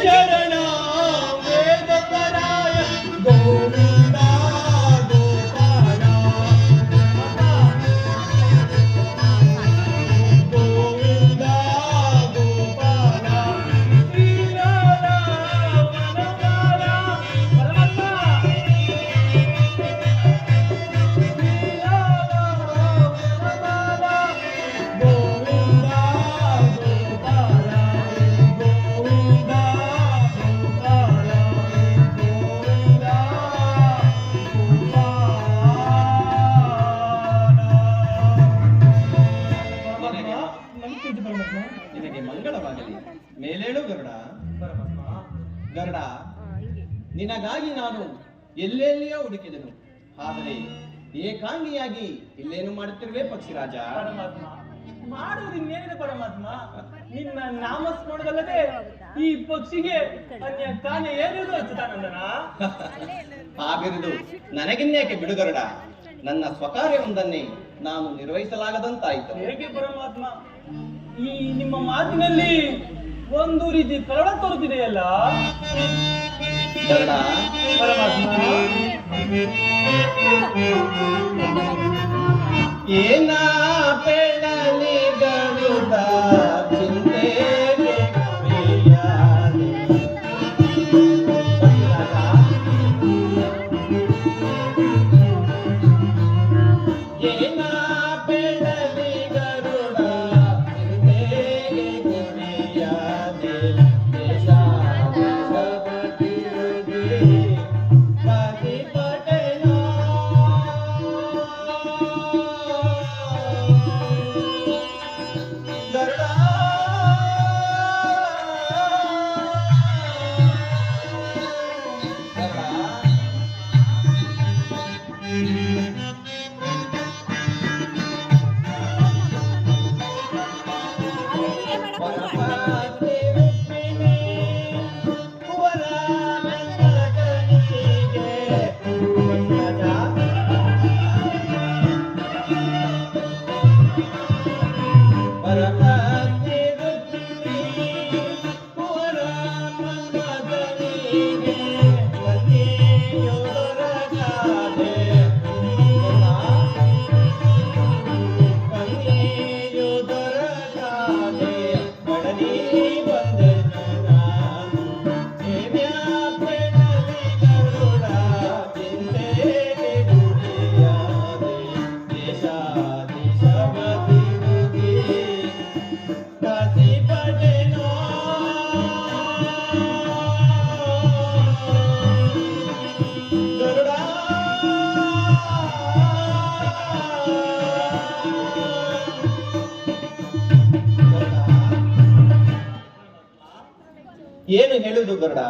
ಶರಣ ವೇದ ಪರಾಯ ಗೋವಿಂದ ಗೋಪಾಲ ಗೋವಿಂದ ಗೋಪಾಲ ಶ್ರೀರಾಮ ವನಮಾಲ ಪರಮಾತ್ಮ ನಿನಗೆ ಮಂಗಳವಾಗಲಿ. ಮೇಲೇಳು ಗರುಡ. ಗರುಡ, ನಿನಗಾಗಿ ನಾನು ಎಲ್ಲೆಲ್ಲಿಯೋ ಹುಡುಕಿದೆನು, ಆದರೆ ಏಕಾಂಗಿಯಾಗಿ ಇಲ್ಲೇನು ಮಾಡುತ್ತಿರುವೆ ಪಕ್ಷಿರಾಜ? ಪರಮಾತ್ಮ, ಮಾಡುವುದು ಇನ್ನೇನಿದೆ ಪರಮಾತ್ಮ? ನಿನ್ನ ನಾಮಸ್ಮರಣದಲ್ಲದೆ ಈ ಪಕ್ಷಿಗೆ ಅನ್ಯ ಕಾನೆ ಏನಿದು ಅಚ್ಯುತಾನಂದನ? ಆ ಬಿರುದು ನನಗಿನ್ನೇಕೆ ಬಿಡುಗರುಡ? ನನ್ನ ಸ್ವಕಾರ್ಯವೊಂದನ್ನೇ ನಾನು ನಿರ್ವಹಿಸಲಾಗದಂತಾಯಿತು. ಹೇಗೆ ಪರಮಾತ್ಮ? ಈ ನಿಮ್ಮ ಮಾತಿನಲ್ಲಿ ಒಂದು ರೀತಿ ಕಳವಳ ತೋರುತ್ತಿದೆಯಲ್ಲ ಗರುಡ. ಪರಮಾತ್ಮ. ಏನ ಪೆಳಲಿ ಗರುಡ ಚಿಂತೆಗೆ ಗುರಿಯಾದೆ. ಏನ ಪೆಳಲಿ ಗರುಡ ಚಿಂತೆಗೆ ಗುರಿಯಾದೆ. ದೇಶ ದೇಶವತಿರುಗಿ ಪ್ರತಿಭಟನ ಗರುಡ. ಪರಮಾತ್ಮೆ ರುಕ್ಮಿಣಿ ಕುವರ ವೆಂಕಟನಿಗೆ ಪಂಕಜ. ಪರಮಾತ್ಮೆ ರುಕ್ಮಿಣಿ ಕುವರ ವೆಂಕಟನಿಗೆ ಪತಿಯೊರಗಾದೆ. ಪತಿಯೊರಗಾದೆ ಬಡಲಿ ಬಂದೆನ. ಸೇವ್ಯ ಪೆಡಲಿ ಗರುಡ ಚಿಂತೆಗೆ ಗುರಿಯಾದೆ. ದೇಶ ದೇಶವತಿರುಗಿ ಪ್ರತಿಭಟನೋ ಗರುಡ. ಏನು ಹೇಳುವುದು ಗರುಡ?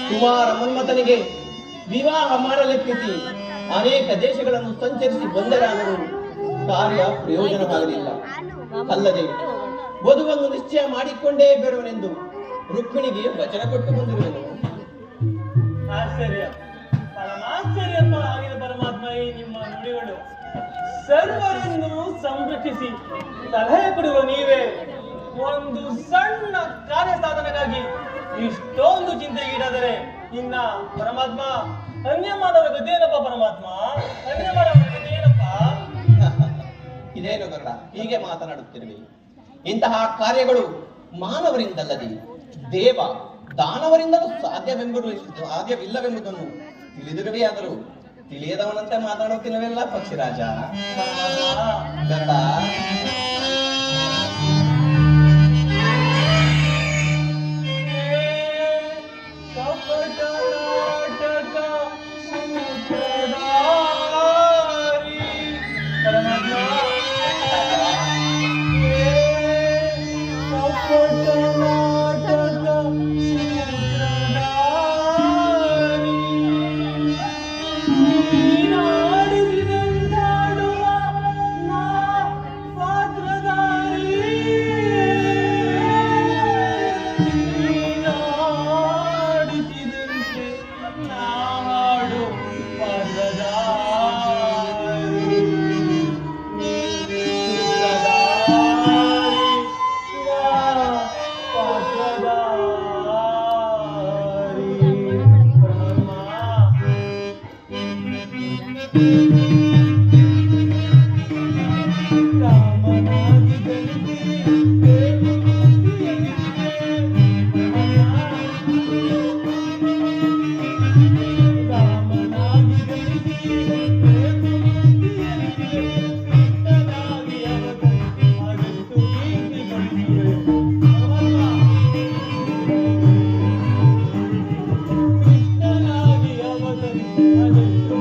ಕುಮಾರ ಮನ್ಮಥನಿಗೆ ವಿವಾಹ ಮಾಡಲೆತ್ತಿಸಿ ಅನೇಕ ದೇಶಗಳನ್ನು ಸಂಚರಿಸಿ ಬಂದರಾದರೂ ಕಾರ್ಯ ಪ್ರಯೋಜನವಾಗಲಿಲ್ಲ. ಅಲ್ಲದೆ ವಧುವನ್ನು ನಿಶ್ಚಯ ಮಾಡಿಕೊಂಡೇ ಬರುವನೆಂದು ರುಕ್ಮಿಣಿಗೆ ವಚನ ಕೊಟ್ಟು ಬಂದಿರುವೆನು. ಆಶ್ಚರ್ಯ, ಪರಮಾಶ್ಚರ್ಯ ಆಗಿದೆ ಪರಮಾತ್ಮ ಈ ನಿಮ್ಮ ನುಡಿಗಳು. ಸರ್ವರನ್ನು ಸಂರಕ್ಷಿಸಿ ಸಲಹೆ ಕೊಡುವ ನೀವೇ ಒಂದು ಸಣ್ಣ ಕಾರ್ಯ ಸಾಧನೆಗಾಗಿ ಇಷ್ಟೊಂದು ಚಿಂತೆಗೀಡಾದರೆ ಇನ್ನ ಪರಮಾತ್ಮ ಅನ್ಯ ಮಾನವರ ಗತಿಯೇನಪ್ಪ ಪರಮಾತ್ಮ? ಅನ್ಯ ಮಾನವರ ಗತಿಯೇನಪ್ಪ? ಇದೇನು ಗರುಡ ಹೀಗೆ ಮಾತನಾಡುತ್ತಿರುವೆ? ಇಂತಹ ಕಾರ್ಯಗಳು ಮಾನವರಿಂದಲ್ಲದೆ ದೇವ ದಾನವರಿಂದಲೂ ಸಾಧ್ಯವಿಲ್ಲವೆಂಬುದನ್ನು ತಿಳಿದಿರುವೆಯಾದರೂ ತಿಳಿಯದವನಂತೆ ಮಾತನಾಡುತ್ತಿಲ್ಲವೆಲ್ಲ ಪಕ್ಷಿರಾಜ. ಗರುಡ, ಪಾತ್ರ ರಾಮನಾಗಿ ಜನಿಸಿ ರಾಮನಾಗಿ ಜನಿಸಿ ಕೃಷ್ಣನಾಗಿ ಅವತರಿಸಿ ಅದೆಷ್ಟು ಕೀರ್ತಿ ಪಡಿಸುವೆ ಕೃಷ್ಣನಾಗಿ ಅವತರಿಸಿ ಅದೆಷ್ಟು